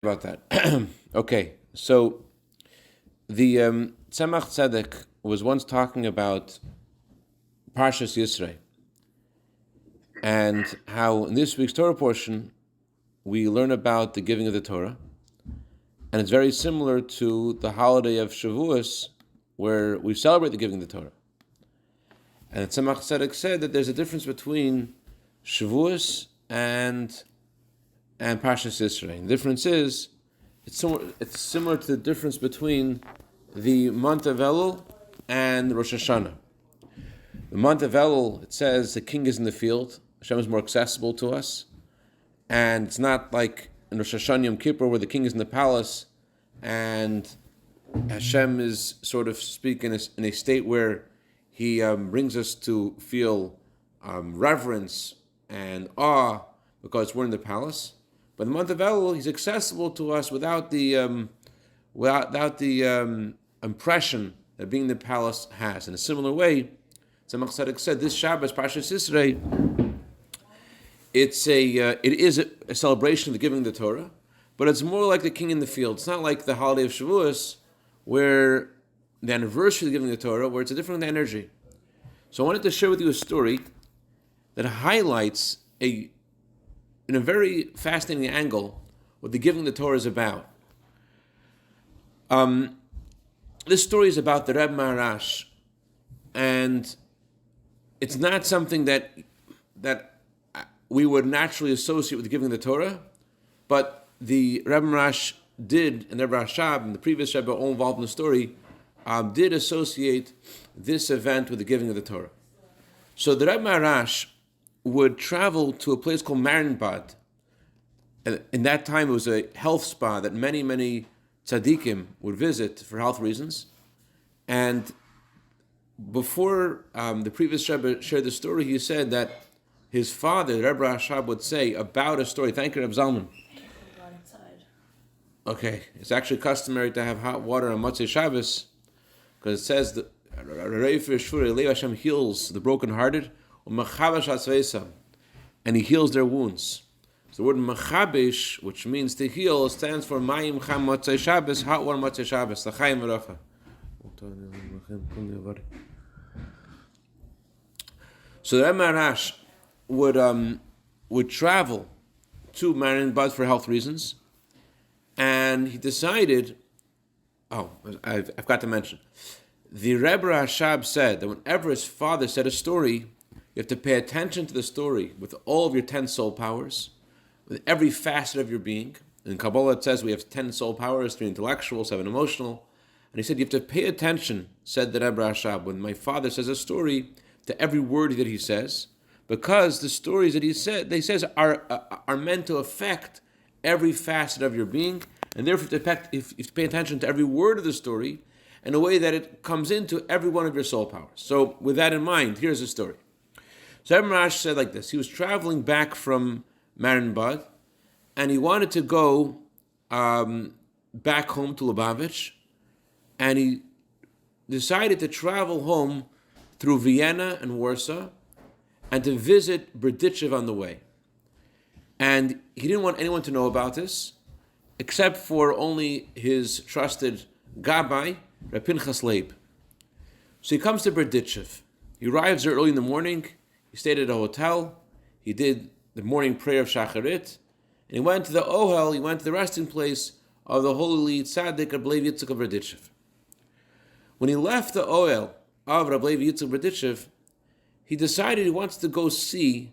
About that. Okay, so the Tzemach Tzedek was once talking about Parshas Yisrei and how in this week's Torah portion we learn about the giving of the Torah, and it's very similar to the holiday of Shavuos where we celebrate the giving of the Torah. And Tzemach Tzedek said that there's a difference between Shavuos and Parshas Yisrei. The difference is it's similar to the difference between the month of Elul and Rosh Hashanah. The month of Elul, it says the king is in the field. Hashem is more accessible to us, and it's not like in Rosh Hashanah Yom Kippur where the king is in the palace and Hashem is sort of speaking in a state where He brings us to feel reverence and awe because we're in the palace. But in the month of Elul, He's accessible to us without the impression that being in the palace has. In a similar way, Tzemach Tzedek said this Shabbos, Parshas Yisrei, it is a celebration of the giving of the Torah, but it's more like the king in the field. It's not like the holiday of Shavuos, where the anniversary of the giving of the Torah, where it's a different energy. So I wanted to share with you a story that highlights in a very fascinating angle what the giving of the Torah is about. This story is about the Rebbe Maharash, and it's not something that we would naturally associate with the giving of the Torah, but the Rebbe Maharash did, and the Rebbe Rashab and the previous Rebbe all involved in the story, did associate this event with the giving of the Torah. So the Rebbe Maharash would travel to a place called Marienbad. And in that time, it was a health spa that many, many tzaddikim would visit for health reasons. And before the previous Rebbe shared the story, he said that his father, the Rebbe Rashab, would say about a story. Thank you, Rebbe Zalman. Okay, it's actually customary to have hot water on Motzei Shabbos because it says that Hashem heals the brokenhearted, and He heals their wounds. So the word mechabesh, which means to heal, stands for Mayim Cham Motzei Shabbos, hot water Motzei Shabbos, l'chaim v'rafa. So the Rebbe Maharash would travel to Marienbad for health reasons, and he decided. I've got to mention. The Rebbe Rashab said that whenever his father said a story, you have to pay attention to the story with all of your 10 soul powers, with every facet of your being. In Kabbalah it says we have 10 soul powers, 3 intellectual, 7 emotional. And he said you have to pay attention, said the Rebbe Rashab, when my father says a story, to every word that he says, because the stories that he says are meant to affect every facet of your being, and therefore if you pay attention to every word of the story in a way that it comes into every one of your soul powers. So with that in mind, here's the story. So Rebbe Maharash said like this. He was traveling back from Marienbad, and he wanted to go back home to Lubavitch, and he decided to travel home through Vienna and Warsaw, and to visit Berdichev on the way. And he didn't want anyone to know about this, except for only his trusted Gabbai, Reb Pinchas Leib. So he comes to Berdichev. He arrives there early in the morning. He stayed at a hotel. He did the morning prayer of Shacharit. And he went to the Ohel, he went to the resting place of the holy Tzaddik Reb Levi Yitzchak of Berdichev. When he left the Ohel of Reb Levi Yitzchak of Berdichev, he decided he wants to go see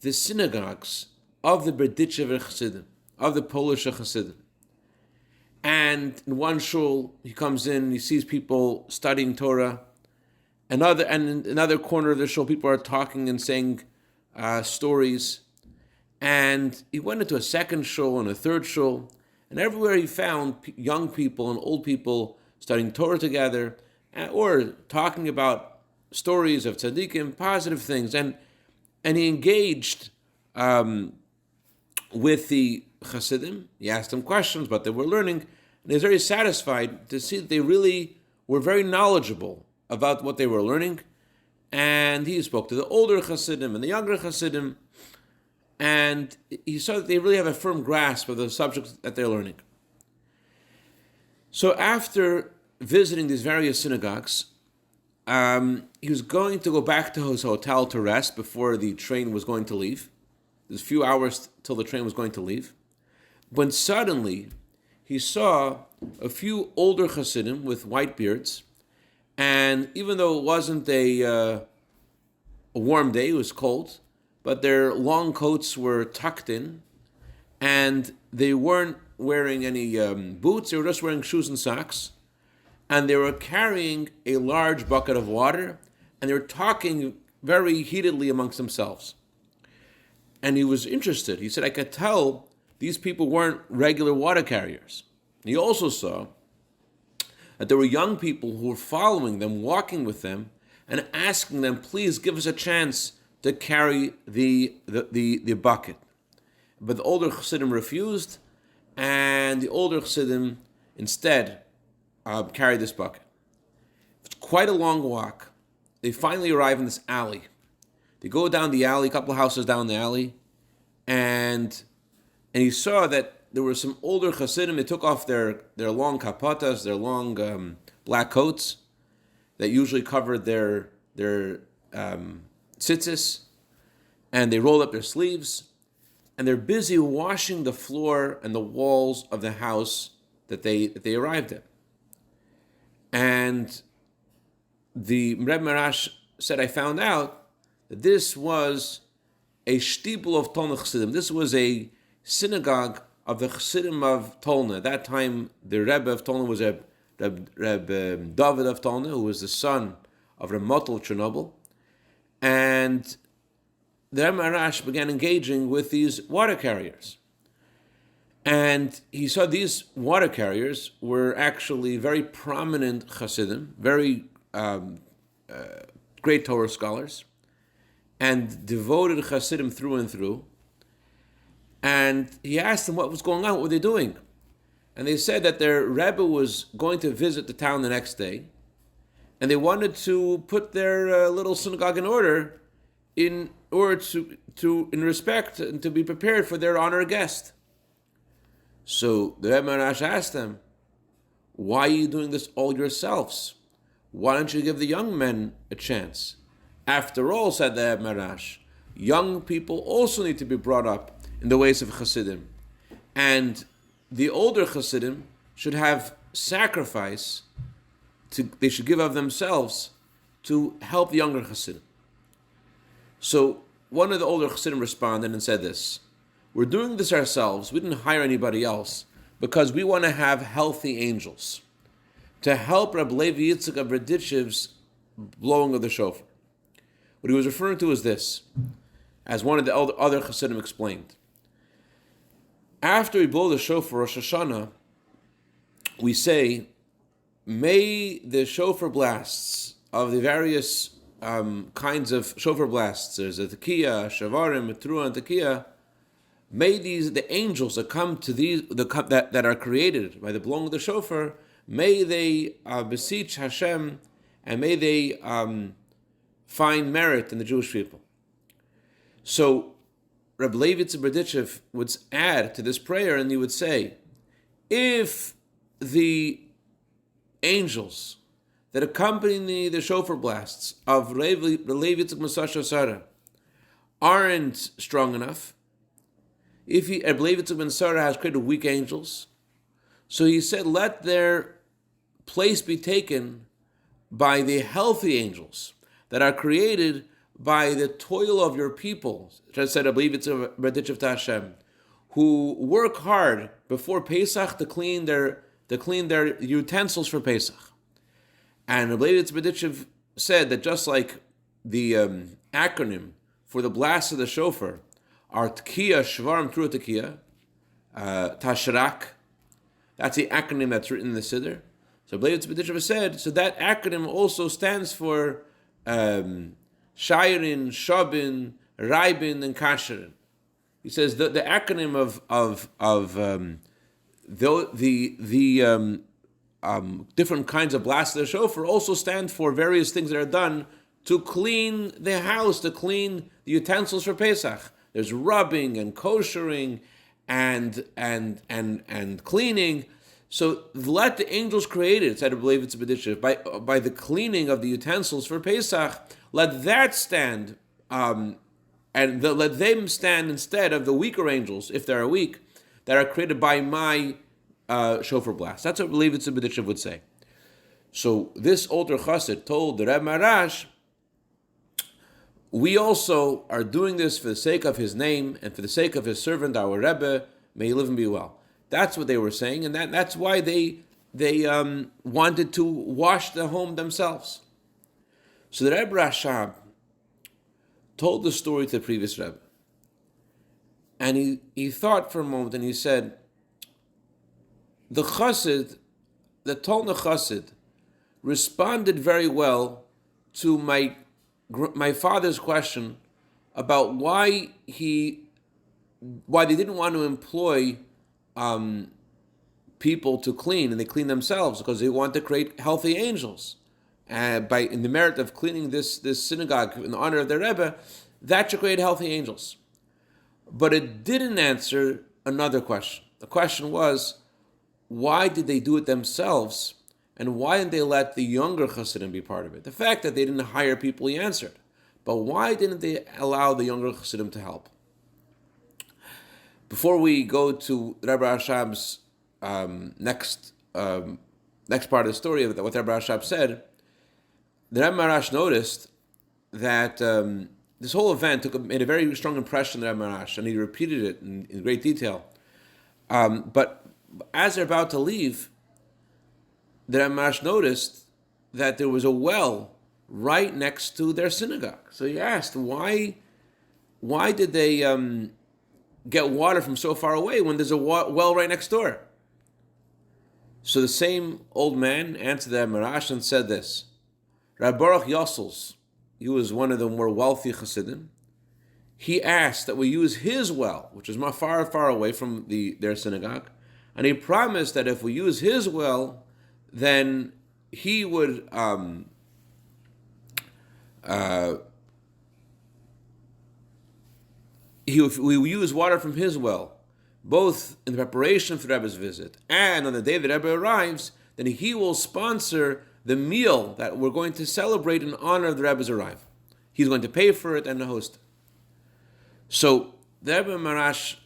the synagogues of the Berdichever Chassidim, of the Polish Chassidim. And in one shul, he comes in, he sees people studying Torah. And in another corner of the shul, people are talking and saying stories. And he went into a second shul and a third shul. And everywhere he found young people and old people studying Torah together, or talking about stories of tzaddikim, positive things. And he engaged with the Chassidim. He asked them questions, but they were learning, and he was very satisfied to see that they really were very knowledgeable about what they were learning. And he spoke to the older Chassidim and the younger Chassidim, and he saw that they really have a firm grasp of the subjects that they're learning. So after visiting these various synagogues, he was going to go back to his hotel to rest before the train was going to leave. There's a few hours till the train was going to leave. When suddenly he saw a few older Hasidim with white beards, and even though it wasn't a warm day, it was cold, but their long coats were tucked in, and they weren't wearing any boots, they were just wearing shoes and socks, and they were carrying a large bucket of water, and they were talking very heatedly amongst themselves. And he was interested. He said, I could tell these people weren't regular water carriers. He also saw that there were young people who were following them, walking with them, and asking them, please give us a chance to carry the bucket. But the older Chassidim refused, and the older Chassidim instead carried this bucket. It's quite a long walk. They finally arrive in this alley. They go down the alley, a couple of houses down the alley, and he saw that there were some older Chassidim. They took off their long kapatas, their long black coats that usually covered their tzitzis, and they rolled up their sleeves, and they're busy washing the floor and the walls of the house that they arrived at. And the Rebbe Maharash said, I found out that this was a shtibel of Tulna Chassidim. This was a synagogue of the Chassidim of Tulna. At that time, the Rebbe of Tulna was Rebbe David of Tulna, who was the son of Rebbe Motel of Chernobyl. And the Rebbe Maharash began engaging with these water carriers. And he saw these water carriers were actually very prominent Chassidim, very great Torah scholars, and devoted Chassidim through and through. And he asked them what was going on, what were they doing? And they said that their Rebbe was going to visit the town the next day, and they wanted to put their little synagogue in order in respect and to be prepared for their honored guest. So the Rebbe Maharash asked them, why are you doing this all yourselves? Why don't you give the young men a chance? After all, said the Rebbe Maharash, young people also need to be brought up in the ways of Chassidim. And the older Chassidim should have sacrifice, they should give of themselves to help the younger Chassidim. So one of the older Chassidim responded and said this, we're doing this ourselves, we didn't hire anybody else, because we want to have healthy angels to help Rabbi Levi Yitzchak of Berdichev's blowing of the shofar. What he was referring to is this, as one of the other Chassidim explained. After we blow the shofar Rosh Hashanah, we say, may the shofar blasts of the various kinds of shofar blasts, there's a tekiah, shavarim, metruah, and tekiah, may the angels that come to that are created by the blowing of the shofar, may they beseech Hashem, and may they find merit in the Jewish people. So Rabbi Levi Berdichev would add to this prayer, and he would say, if the angels that accompany the shofar blasts of Levi Yitzchak Masasha Sarah aren't strong enough, if Rabbi Levi Yitzchak Ben Sarah has created weak angels, so he said, let their place be taken by the healthy angels that are created by the toil of your people, said Rabbi Levi Yitzchak Berdichev to Hashem, who work hard before Pesach to clean their utensils for Pesach. And Rabbi Levi Yitzchak Berdichev said that just like the acronym for the blast of the shofar are Tekiah, Shvarim, Trua Tekiah, Tashrak, that's the acronym that's written in the Siddur. So Rabbi Levi Yitzchak Berdichev said, so that acronym also stands for Shairin, Shabin, Raibin, and Kasherin. He says the acronym of different kinds of blasts of the shofar also stand for various things that are done to clean the house, to clean the utensils for Pesach. There's rubbing and koshering and cleaning. So let the angels create it, said I believe it's a B'disha, by the cleaning of the utensils for Pesach. Let that stand, let them stand instead of the weaker angels, if they are weak, that are created by my shofar blast. That's what I believe it's a B'disha would say. So this older chassid told the Rebbe Maharash, we also are doing this for the sake of his name and for the sake of his servant, our Rebbe, may he live and be well. That's what they were saying, and that's why they wanted to wash the home themselves. So the Rebbe Rashab told the story to the previous Rebbe, and he thought for a moment, and he said, the chassid, the Tulna chassid, responded very well to my father's question about why they didn't want to employ people to clean, and they clean themselves because they want to create healthy angels. In the merit of cleaning this synagogue in honor of their Rebbe, that should create healthy angels. But it didn't answer another question. The question was, why did they do it themselves? And why didn't they let the younger Chassidim be part of it? The fact that they didn't hire people, he answered. But why didn't they allow the younger Chassidim to help? Before we go to Rebbe Rashab's next part of the story of what Rebbe Rashab said, the Rebbe Maharash noticed that this whole event made a very strong impression on Rebbe Maharash, and he repeated it in great detail. But as they're about to leave, the Rebbe Maharash noticed that there was a well right next to their synagogue. So he asked, why did they get water from so far away when there's a well right next door? So the same old man answered the Rebbe Maharash and said this: Rabbi Baruch Yossels, he was one of the more wealthy Chassidim, he asked that we use his well, which is far, far away from their synagogue, and he promised that if we use his well, then he would we will use water from his well, both in the preparation for the Rebbe's visit and on the day the Rebbe arrives. Then he will sponsor the meal that we're going to celebrate in honor of the Rebbe's arrival. He's going to pay for it and host it. So the Rebbe Maharash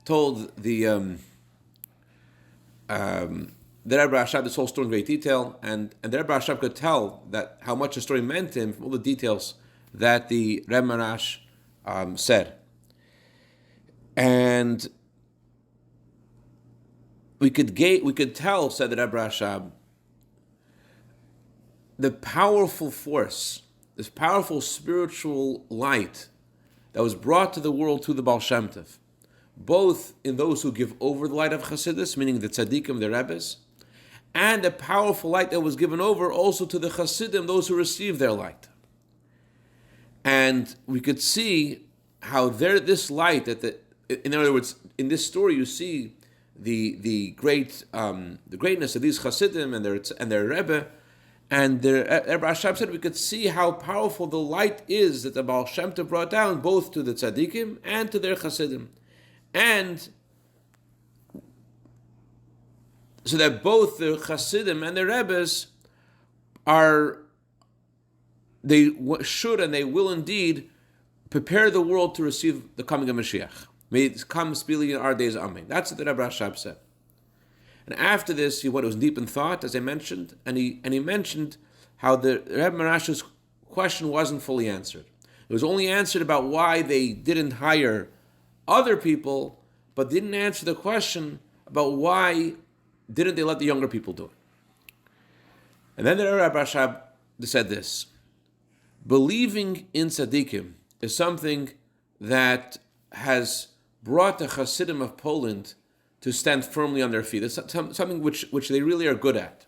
told the Rebbe Rashab this whole story in great detail, and the Rebbe Rashab could tell that how much the story meant to him from all the details that the Rebbe Maharash said. And we could tell, said the Rebbe Rashab, the powerful force, this powerful spiritual light that was brought to the world through the Baal Shem Tov, both in those who give over the light of Chassidus, meaning the tzaddikim, the Rebbes, and the powerful light that was given over also to the Chassidim, those who received their light. And we could see how this light, in other words, in this story, you see the greatness of these Chassidim and their Rebbe. And the Rebbe Rashab said we could see how powerful the light is that the Baal Shem Tov brought down both to the tzaddikim and to their Chassidim. And so that both the Chassidim and the Rebbes they should and they will indeed prepare the world to receive the coming of Mashiach. May it come speedily in our days, Amen. That's what the Rebbe Rashab said. And after this, he was deep in thought, as I mentioned, and he mentioned how the Rebbe Maharash's question wasn't fully answered. It was only answered about why they didn't hire other people, but didn't answer the question about why didn't they let the younger people do it. And then the Rebbe Rashab said this: believing in tzaddikim is something that has brought the Hasidim of Poland to stand firmly on their feet. It's something which they really are good at.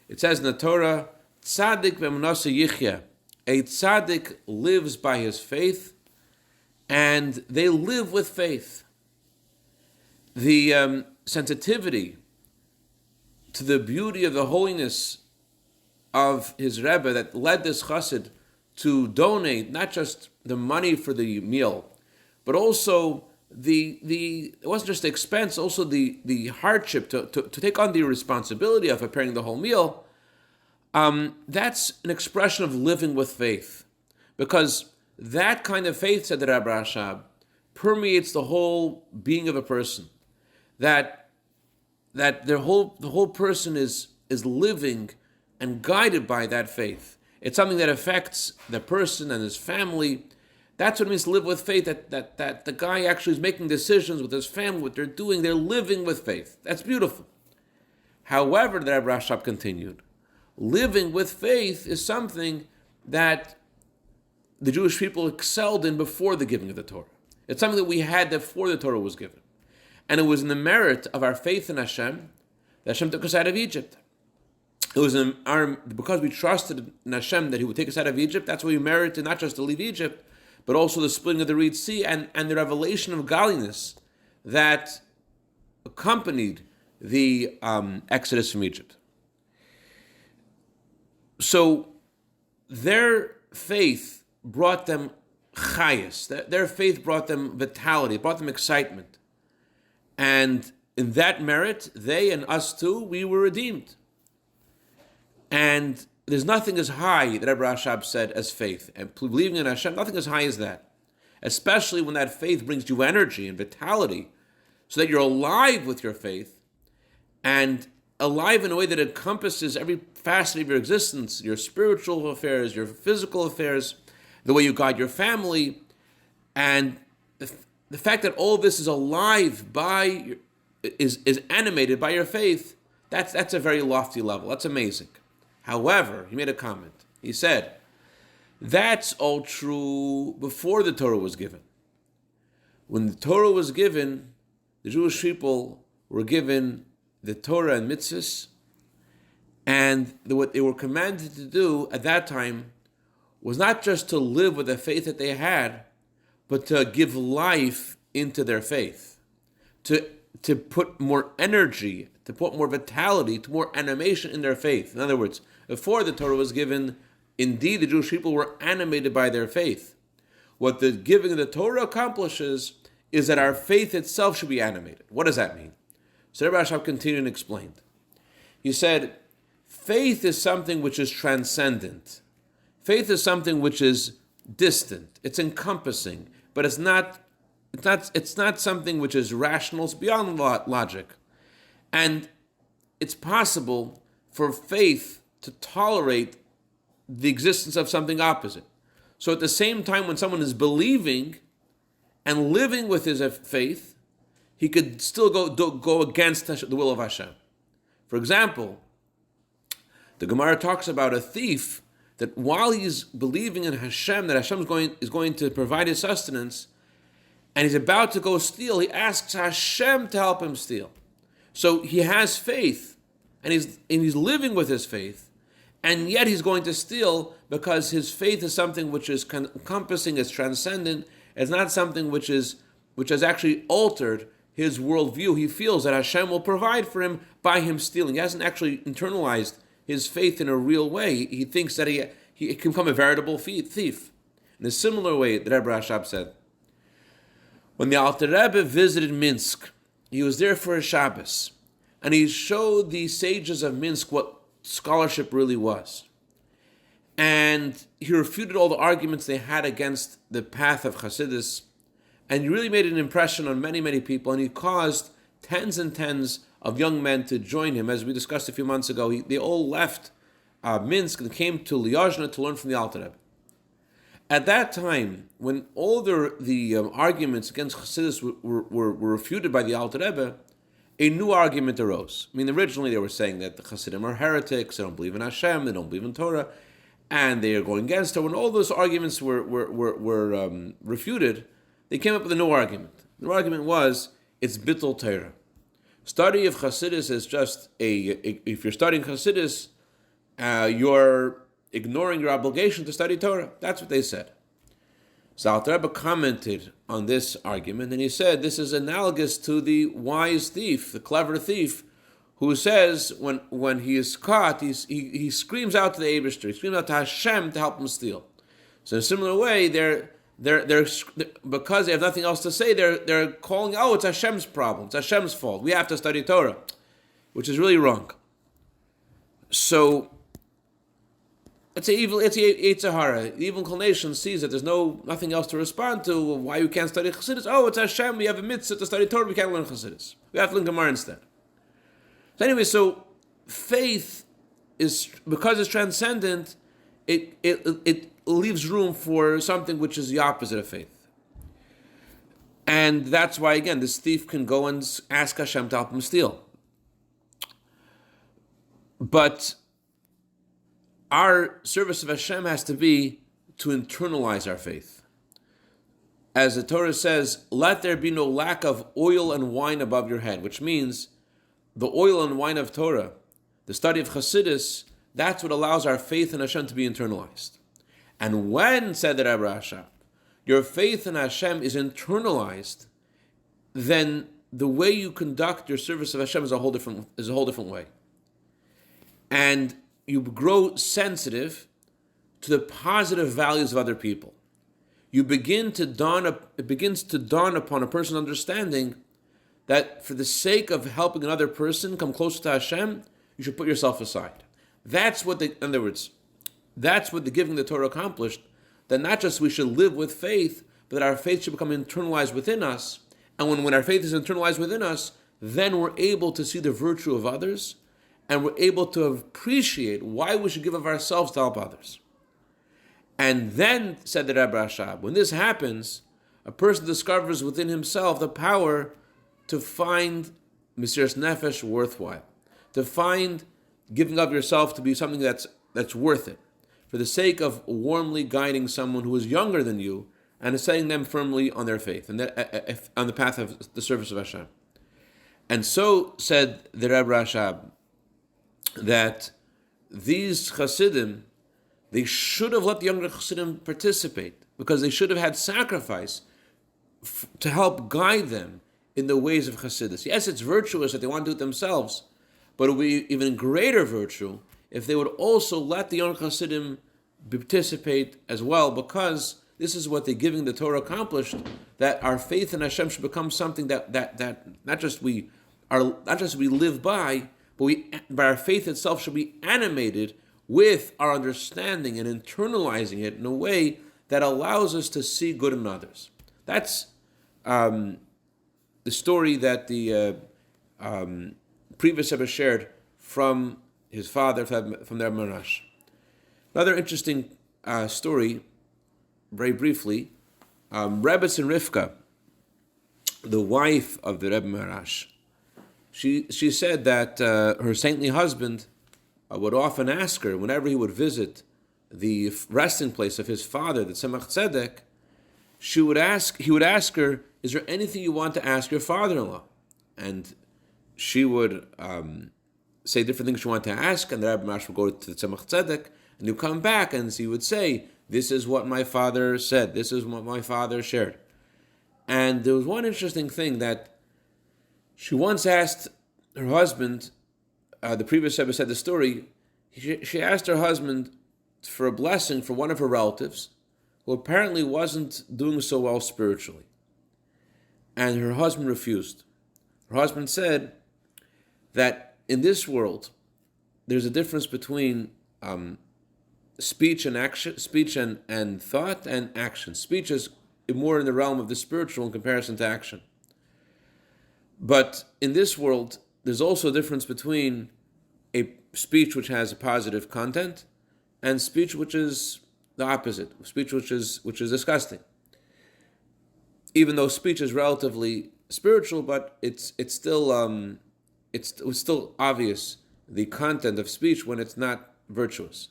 It says in the Torah, "Tzaddik v'emunasa yichya." A tzaddik lives by his faith, and they live with faith. The sensitivity to the beauty of the holiness of his Rebbe that led this chassid to donate not just the money for the meal, but also the it wasn't just the expense, also the hardship to take on the responsibility of preparing the whole meal. That's an expression of living with faith, because that kind of faith, said the Rebbe Maharash, permeates the whole being of a person. That the whole person is living and guided by that faith. It's something that affects the person and his family. That's what it means to live with faith, that the guy actually is making decisions with his family, what they're doing, they're living with faith. That's beautiful. However, the Rebbe Maharash continued, living with faith is something that the Jewish people excelled in before the giving of the Torah. It's something that we had before the Torah was given. And it was in the merit of our faith in Hashem that Hashem took us out of Egypt. It was because we trusted in Hashem that He would take us out of Egypt. That's why we merited not just to leave Egypt, but also the splitting of the Red Sea and the revelation of godliness that accompanied the exodus from Egypt. So their faith brought them chayas. Their faith brought them vitality, brought them excitement. And in that merit, they and us too, we were redeemed. And there's nothing as high, that Rebbe Maharash said, as faith. And believing in Hashem, nothing as high as that. Especially when that faith brings you energy and vitality, so that you're alive with your faith, and alive in a way that encompasses every facet of your existence, your spiritual affairs, your physical affairs, the way you guide your family, and the fact that all this is alive is animated by your faith. That's a very lofty level. That's amazing. However, he made a comment. He said, that's all true before the Torah was given. When the Torah was given, the Jewish people were given the Torah and mitzvahs, and what they were commanded to do at that time was not just to live with the faith that they had, but to give life into their faith, to put more energy, to put more vitality, to more animation in their faith. In other words, before the Torah was given, indeed the Jewish people were animated by their faith. What the giving of the Torah accomplishes is that our faith itself should be animated. What does that mean? So Rebbe Maharash continued and explained. He said, faith is something which is transcendent. Faith is something which is distant. It's encompassing, but it's not something which is rational. It's beyond logic. And it's possible for faith to tolerate the existence of something opposite. So at the same time, when someone is believing and living with his faith, he could still go against the will of Hashem. For example, the Gemara talks about a thief that while he's believing in Hashem, that Hashem is going to provide his sustenance, and he's about to go steal, he asks Hashem to help him steal. So he has faith, and he's living with his faith, and yet he's going to steal because his faith is something which is encompassing, it's transcendent. It's not something which has actually altered his worldview. He feels that Hashem will provide for him by him stealing. He hasn't actually internalized his faith in a real way. He thinks that he can become a veritable thief. In a similar way, the Rebbe Maharash said, when the Alter Rebbe visited Minsk, he was there for a Shabbos, and he showed the sages of Minsk what scholarship really was. And he refuted all the arguments they had against the path of Hasidus, and he really made an impression on many, many people, and he caused tens and tens of young men to join him. As we discussed a few months ago, they all left Minsk and came to Lyozhna to learn from the Alter Rebbe. At that time, when all the arguments against Hasidus were refuted by the Alter Rebbe, a new argument arose. I mean, originally they were saying that the Hasidim are heretics, they don't believe in Hashem, they don't believe in Torah, and they are going against her. When all those arguments were refuted, they came up with a new argument. The new argument was, it's bittul Torah. Study of Hasidus is just if you're studying Hasidus, you're ignoring your obligation to study Torah. That's what they said. So Alter Rebbe commented on this argument, and he said, this is analogous to the wise thief, the clever thief, who says when he is caught, he screams out to the Eibishter, he screams out to Hashem to help him steal. So in a similar way, they're because they have nothing else to say, they're calling, oh, it's Hashem's problem, it's Hashem's fault. We have to study Torah, which is really wrong. So it's a evil, it's a hara. The evil inclination sees that there's nothing else to respond to. Why you can't study Chassidus? Oh, it's Hashem. We have a mitzvah to study Torah. We can't learn Chassidus. We have to learn Gemara instead. So anyway, so faith is, because it's transcendent, it leaves room for something which is the opposite of faith. And that's why, again, this thief can go and ask Hashem to help him steal. But our service of Hashem has to be to internalize our faith. As the Torah says, let there be no lack of oil and wine above your head, which means the oil and wine of Torah, the study of Chassidus, that's what allows our faith in Hashem to be internalized. And when, said the Rebbe Maharash, your faith in Hashem is internalized, then the way you conduct your service of Hashem is a whole different way. And you grow sensitive to the positive values of other people. It begins to dawn upon a person's understanding that for the sake of helping another person come closer to Hashem, you should put yourself aside. That's what in other words, that's what the giving the Torah accomplished, that not just we should live with faith, but that our faith should become internalized within us. And when our faith is internalized within us, then we're able to see the virtue of others, and we're able to appreciate why we should give of ourselves to help others. And then, said the Rebbe Maharash, when this happens, a person discovers within himself the power to find Mesiras Nefesh worthwhile, to find giving of yourself to be something that's worth it, for the sake of warmly guiding someone who is younger than you and setting them firmly on their faith and on the path of the service of Hashem. And so, said the Rebbe Maharash, that these Chassidim, they should have let the younger Chassidim participate, because they should have had sacrifice to help guide them in the ways of Chassidus. Yes, it's virtuous that they want to do it themselves, but it would be even greater virtue if they would also let the younger Chassidim participate as well, because this is what the giving the Torah accomplished, that our faith in Hashem should become something that not just we live by, but our faith itself should be animated with our understanding and internalizing it in a way that allows us to see good in others. That's the story that the previous Rebbe shared from his father, from the Rebbe Maharash. Another interesting story, very briefly, Rebbe and Rivka, the wife of the Rebbe Maharash, she said that her saintly husband would often ask her, whenever he would visit the resting place of his father, the Tzemach Tzedek, he would ask her, is there anything you want to ask your father-in-law? And she would say different things she wanted to ask, and the Rebbe Maharash would go to the Tzemach Tzedek, and he'd come back and he would say, this is what my father said, this is what my father shared. And there was one interesting thing that she once asked her husband, the previous Rebbe said the story, she asked her husband for a blessing for one of her relatives who apparently wasn't doing so well spiritually. And her husband refused. Her husband said that in this world, there's a difference between speech and action, speech and thought and action. Speech is more in the realm of the spiritual in comparison to action. But in this world, there's also a difference between a speech which has a positive content and speech which is the opposite, speech which is disgusting. Even though speech is relatively spiritual, but it's still obvious the content of speech when it's not virtuous.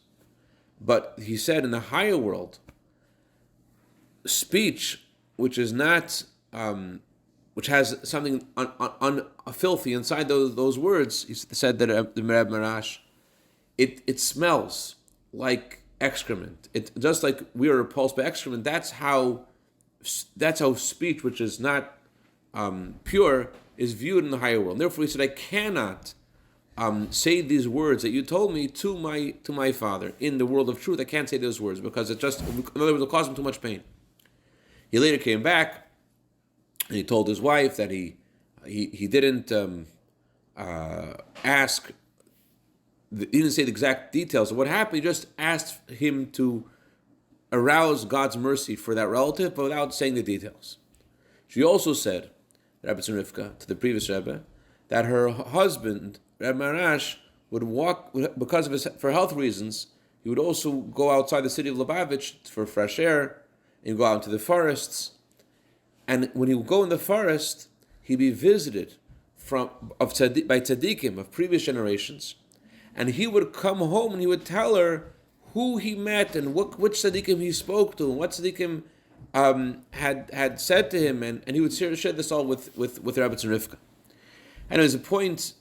But he said in the higher world, speech which is not which has something filthy inside those words, he said that the Rebbe Maharash, it smells like excrement. It just like we are repulsed by excrement. That's how speech, which is not pure, is viewed in the higher world. And therefore, he said, I cannot say these words that you told me to my father in the world of truth. I can't say those words because in other words, it'll cause him too much pain. He later came back and he told his wife that he didn't ask. He didn't say the exact details of what happened. He just asked him to arouse God's mercy for that relative, but without saying the details. She also said, Rabbi Rivka, to the previous Rebbe, that her husband, Rebbe Maharash, would walk, because of for health reasons, he would also go outside the city of Lubavitch for fresh air, and go out into the forests. And when he would go in the forest, he'd be visited by tzaddikim of previous generations, and he would come home and he would tell her who he met and which tzaddikim he spoke to and what tzaddikim had said to him, and he would share this all with Rabbi Rivka. And as a point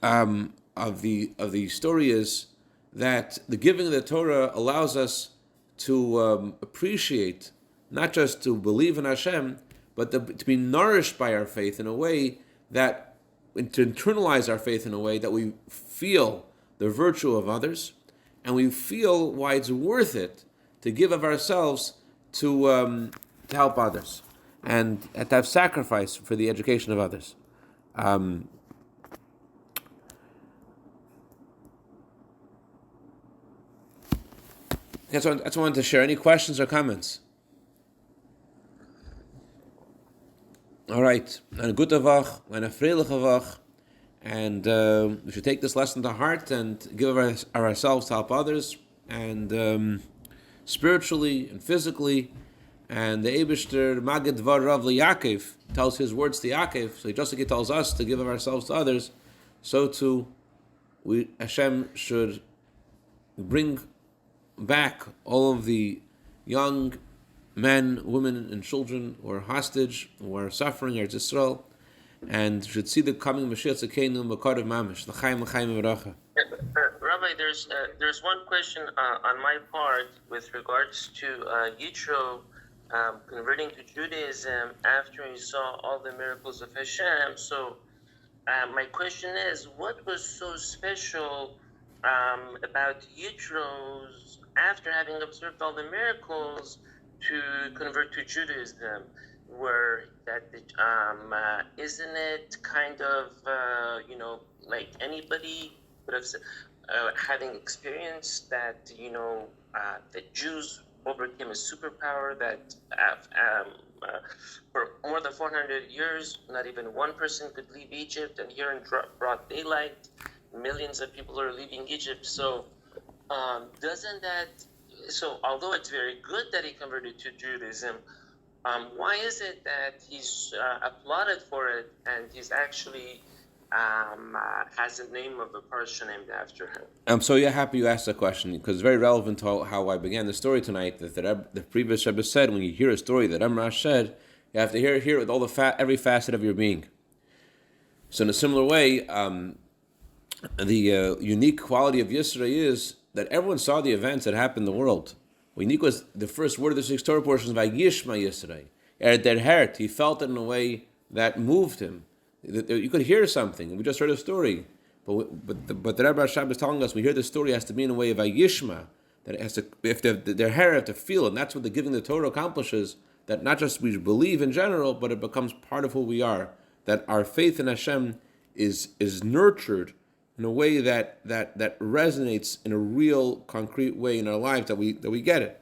of the story is that the giving of the Torah allows us to appreciate, not just to believe in Hashem, but to be nourished by our faith in a way that, to internalize our faith in a way that we feel the virtue of others, and we feel why it's worth it to give of ourselves to help others, and to have sacrifice for the education of others. I just wanted to share. Any questions or comments? All right, and a good avach, and a freilich avach, and we should take this lesson to heart and give ourselves to help others, and spiritually and physically. And the Eibishter Magid Dvar Rav Yaakov tells his words to Yaakov. So just like he tells us to give of ourselves to others, so too Hashem should bring back all of the young men, women, and children who are hostage, who are suffering, Eretz Yisrael, and should see the coming Mashiach Tzedekenu Makar of Mamish, L'chaim L'chaim V'racha. Rabbi, there's one question on my part with regards to Yitro converting to Judaism after he saw all the miracles of Hashem. So my question is, what was so special about Yitro's, after having observed all the miracles, to convert to Judaism? Isn't it kind of like anybody would have said, having experienced that the Jews overcame a superpower that for more than 400 years not even one person could leave Egypt, and here in broad daylight millions of people are leaving Egypt. So although it's very good that he converted to Judaism, why is it that he's applauded for it, and he's actually has the name of a person named after him? I'm so happy you asked that question, because it's very relevant to how I began the story tonight. That the previous Rebbe said, when you hear a story that Rebbe Maharash said, you have to hear it with all every facet of your being. So in a similar way, the unique quality of Yisro is that everyone saw the events that happened in the world. What unique was the first word of the 6 Torah portions, Vayishma Yisro. Their heart, he felt it in a way that moved him. You could hear something. We just heard a story, but the Rebbe Rashab is telling us we hear the story has to be in a way of Vayishma, that it has to, if their hair have to feel it, and that's what the giving the Torah accomplishes. That not just we believe in general, but it becomes part of who we are. That our faith in Hashem is nurtured in a way that resonates in a real, concrete way in our lives, that we get it.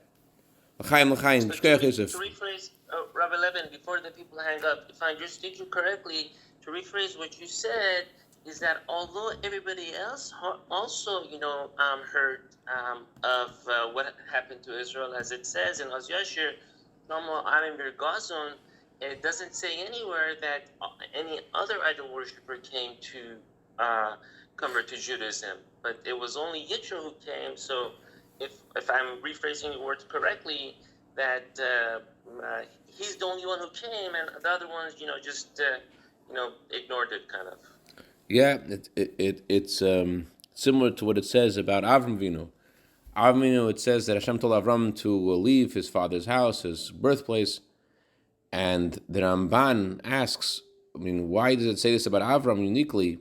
L'chaim, l'chaim. To rephrase, Rabbi Levin, before the people hang up, if I understood you correctly, to rephrase what you said is that although everybody else also, heard of what happened to Israel, as it says in Az Yashir, it doesn't say anywhere that any other idol worshiper came to convert to Judaism, but it was only Yitro who came. So if I'm rephrasing your words correctly, that he's the only one who came, and the other ones, just ignored it, kind of. Yeah, it's similar to what it says about Avram Avinu. Avram Avinu, it says that Hashem told Avram to leave his father's house, his birthplace, and the Ramban asks, why does it say this about Avram uniquely?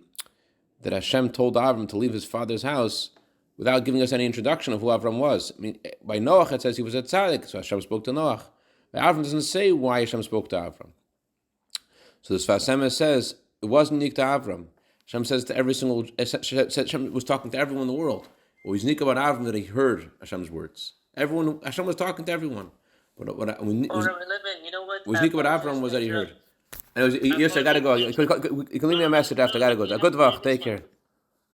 that Hashem told Avram to leave his father's house without giving us any introduction of who Avram was. I mean, by Noach it says he was a tzaddik, so Hashem spoke to Noach. But Avram doesn't say why Hashem spoke to Avram. So the Sfas Emes says it wasn't unique to Avram. Hashem says to every single. Hashem was talking to everyone in the world. What was unique about Avram that he heard Hashem's words. Everyone, Hashem was talking to everyone. But what was unique about Avram was that he heard. And it was, yes, I gotta go. You can leave me a message after. I gotta go. Good luck. Take care.